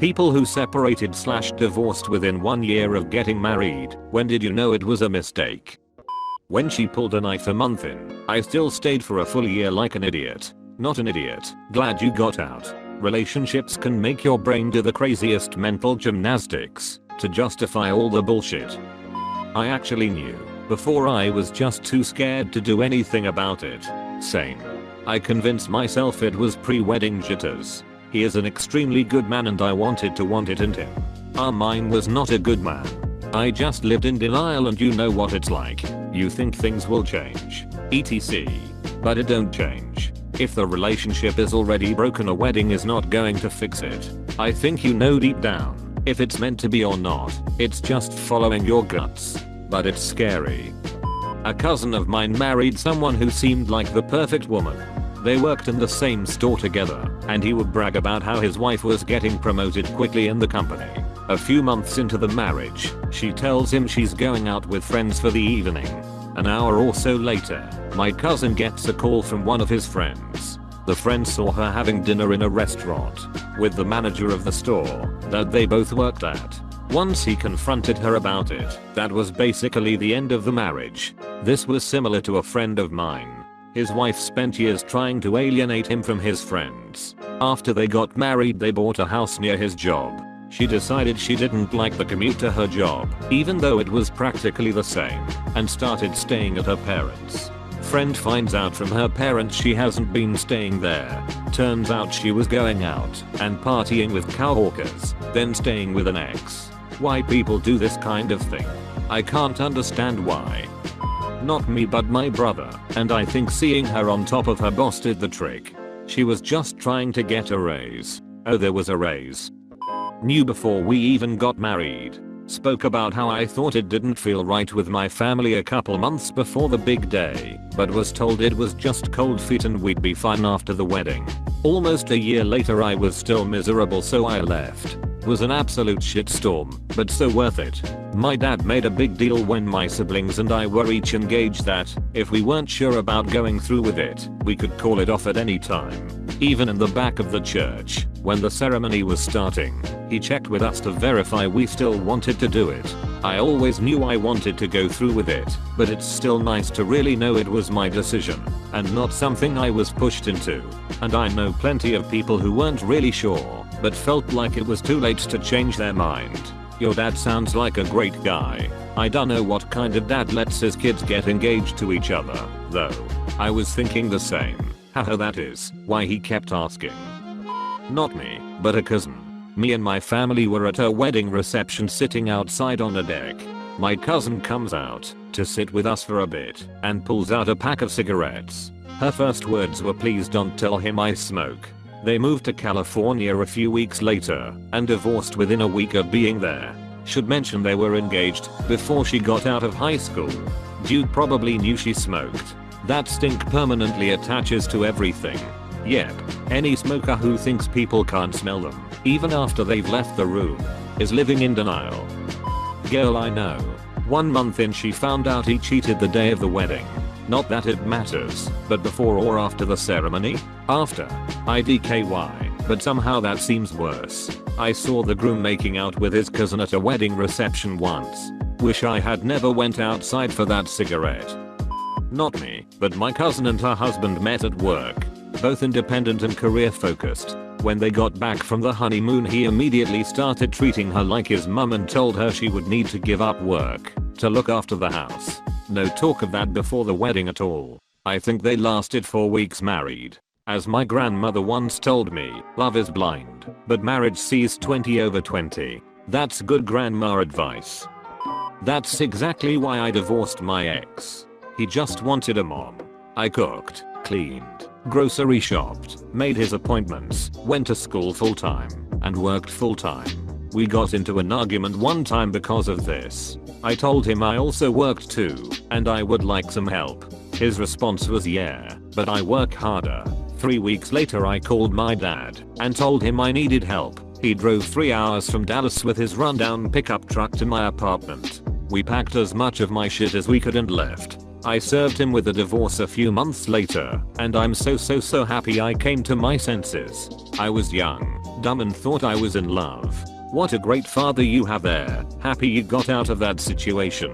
People who separated/divorced within 1 year of getting married. When did you know it was a mistake? When she pulled a knife a month in, I still stayed for a full year like an idiot. Not an idiot. Glad you got out. Relationships can make your brain do the craziest mental gymnastics to justify all the bullshit. I actually knew. Before I was just too scared to do anything about it. Same. I convinced myself it was pre-wedding jitters. He is an extremely good man and I wanted to want it in him. Mine was not a good man. I just lived in denial and you know what it's like. You think things will change. etc. But it don't change. If the relationship is already broken, a wedding is not going to fix it. I think you know deep down if it's meant to be or not. It's just following your guts. But it's scary. A cousin of mine married someone who seemed like the perfect woman. They worked in the same store together, and he would brag about how his wife was getting promoted quickly in the company. A few months into the marriage, she tells him she's going out with friends for the evening. An hour or so later, my cousin gets a call from one of his friends. The friend saw her having dinner in a restaurant with the manager of the store that they both worked at. Once he confronted her about it, that was basically the end of the marriage. This was similar to a friend of mine. His wife spent years trying to alienate him from his friends. After they got married, they bought a house near his job. She decided she didn't like the commute to her job, even though it was practically the same, and started staying at her parents'. Friend finds out from her parents she hasn't been staying there. Turns out she was going out and partying with coworkers, then staying with an ex. Why people do this kind of thing? I can't understand why. Not me but my brother, and I think seeing her on top of her boss did the trick. She was just trying to get a raise. Oh, there was a raise. Knew before we even got married. Spoke about how I thought it didn't feel right with my family a couple months before the big day, but was told it was just cold feet and we'd be fine after the wedding. Almost a year later I was still miserable, so I left. Was an absolute shitstorm, but so worth it. My dad made a big deal when my siblings and I were each engaged that, if we weren't sure about going through with it, we could call it off at any time. Even in the back of the church, when the ceremony was starting, he checked with us to verify we still wanted to do it. I always knew I wanted to go through with it, but it's still nice to really know it was my decision, and not something I was pushed into. And I know plenty of people who weren't really sure, but felt like it was too late to change their mind. Your dad sounds like a great guy. I don't know what kind of dad lets his kids get engaged to each other, though. I was thinking the same. Haha, that is why he kept asking. Not me, but a cousin. Me and my family were at a wedding reception sitting outside on a deck. My cousin comes out to sit with us for a bit and pulls out a pack of cigarettes. Her first words were, "Please don't tell him I smoke." They moved to California a few weeks later and divorced within a week of being there. Should mention they were engaged before she got out of high school. Dude probably knew she smoked. That stink permanently attaches to everything. Yep, any smoker who thinks people can't smell them, even after they've left the room, is living in denial. Girl I know. 1 month in she found out he cheated the day of the wedding. Not that it matters, but before or after the ceremony? After. IDKY, but somehow that seems worse. I saw the groom making out with his cousin at a wedding reception once. Wish I had never went outside for that cigarette. Not me, but my cousin and her husband met at work. Both independent and career focused. When they got back from the honeymoon, he immediately started treating her like his mum and told her she would need to give up work to look after the house. No talk of that before the wedding at all. I think they lasted 4 weeks married. As my grandmother once told me, love is blind, but marriage sees 20 over 20. That's good grandma advice. That's exactly why I divorced my ex. He just wanted a mom. I cooked, cleaned, grocery shopped, made his appointments, went to school full time, and worked full time. We got into an argument one time because of this. I told him I also worked too, and I would like some help. His response was, "Yeah, but I work harder." 3 weeks later I called my dad and told him I needed help. He drove 3 hours from Dallas with his rundown pickup truck to my apartment. We packed as much of my shit as we could and left. I served him with a divorce a few months later, and I'm so happy I came to my senses. I was young, dumb and thought I was in love. What a great father you have there. Happy you got out of that situation.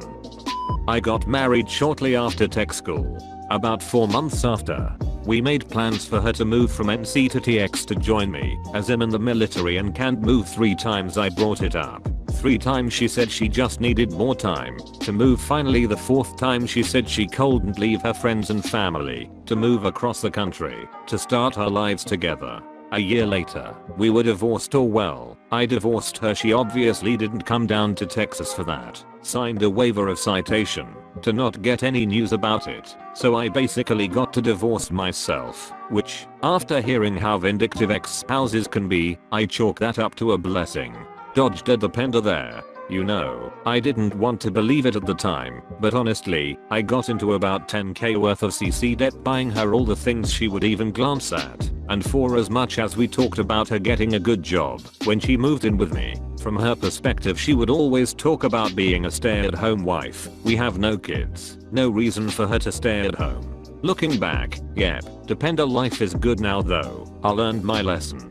I got married shortly after tech school. About 4 months after. We made plans for her to move from NC to TX to join me, as I'm in the military and can't move 3 times. I brought it up. 3 times she said she just needed more time to move. Finally the 4th time she said she couldn't leave her friends and family to move across the country to start our lives together. A year later, we were divorced. Or well, I divorced her. She obviously didn't come down to Texas for that. Signed a waiver of citation to not get any news about it. So I basically got to divorce myself, which, after hearing how vindictive ex-spouses can be, I chalk that up to a blessing. Dodged a depender there. You know, I didn't want to believe it at the time, but honestly, I got into about 10k worth of CC debt buying her all the things she would even glance at. And for as much as we talked about her getting a good job when she moved in with me, from her perspective she would always talk about being a stay-at-home wife. We have no kids, no reason for her to stay at home. Looking back, yep, depender life is good now though. I learned my lesson.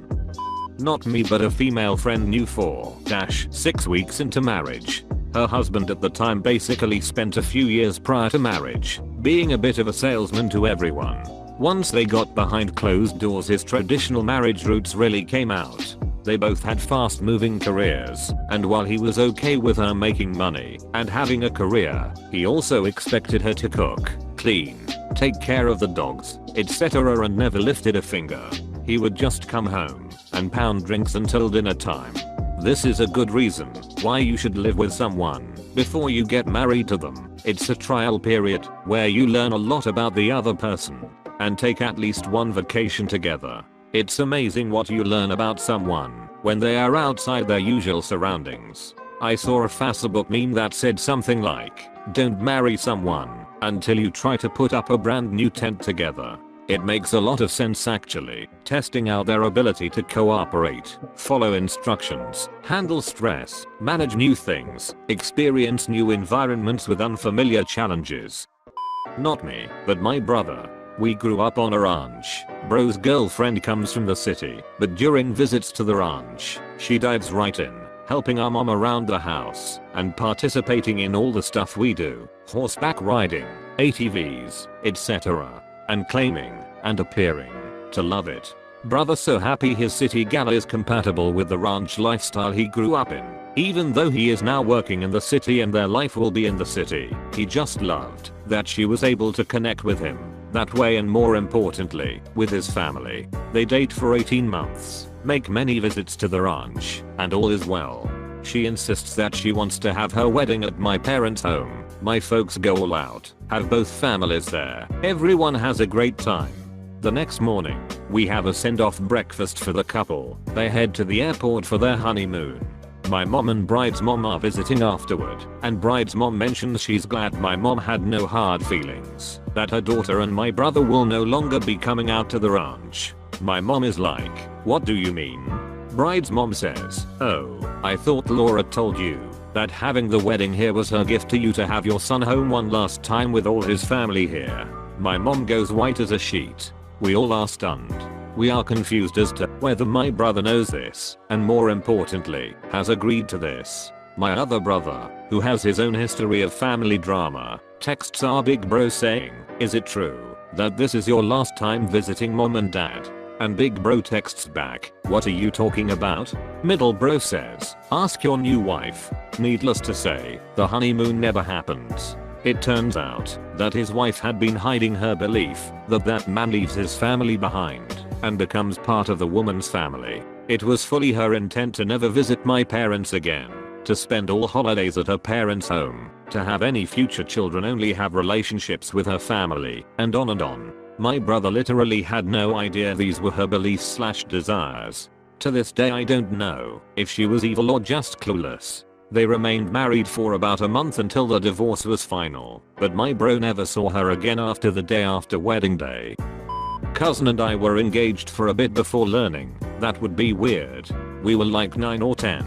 Not me but a female friend knew 4-6 weeks into marriage. Her husband at the time basically spent a few years prior to marriage being a bit of a salesman to everyone. Once they got behind closed doors his traditional marriage roots really came out. They both had fast moving careers, and while he was okay with her making money and having a career, he also expected her to cook, clean, take care of the dogs, etc. and never lifted a finger. He would just come home and pound drinks until dinner time. This is a good reason why you should live with someone before you get married to them. It's a trial period where you learn a lot about the other person and take at least one vacation together. It's amazing what you learn about someone when they are outside their usual surroundings. I saw a Facebook meme that said something like, "Don't marry someone until you try to put up a brand new tent together." It makes a lot of sense actually. Testing out their ability to cooperate, follow instructions, handle stress, manage new things, experience new environments with unfamiliar challenges. Not me, but my brother. We grew up on a ranch. Bro's girlfriend comes from the city, but during visits to the ranch, she dives right in, helping our mom around the house and participating in all the stuff we do, horseback riding, ATVs, etc. and claiming and appearing to love it. Brother so happy his city gal is compatible with the ranch lifestyle he grew up in. Even though he is now working in the city and their life will be in the city, he just loved that she was able to connect with him that way, and more importantly, with his family. They date for 18 months, make many visits to the ranch, and all is well. She insists that she wants to have her wedding at my parents' home. My folks go all out, have both families there. Everyone has a great time. The next morning, we have a send-off breakfast for the couple. They head to the airport for their honeymoon. My mom and bride's mom are visiting afterward, and bride's mom mentions she's glad my mom had no hard feelings, that her daughter and my brother will no longer be coming out to the ranch. My mom is like, "What do you mean?" Bride's mom says, "Oh, I thought Laura told you that having the wedding here was her gift to you to have your son home one last time with all his family here." My mom goes white as a sheet. We all are stunned. We are confused as to whether my brother knows this, and more importantly, has agreed to this. My other brother, who has his own history of family drama, texts our big bro saying, "Is it true that this is your last time visiting mom and dad?" And big bro texts back, "What are you talking about?" Middle bro says, "Ask your new wife." Needless to say, the honeymoon never happened. It turns out that his wife had been hiding her belief that that man leaves his family behind and becomes part of the woman's family. It was fully her intent to never visit my parents again, to spend all holidays at her parents' home, to have any future children only have relationships with her family, and on and on. My brother literally had no idea these were her beliefs/desires. To this day I don't know if she was evil or just clueless. They remained married for about a month until the divorce was final, but my bro never saw her again after the day after wedding day. Cousin and I were engaged for a bit before learning that would be weird. We were like 9 or 10.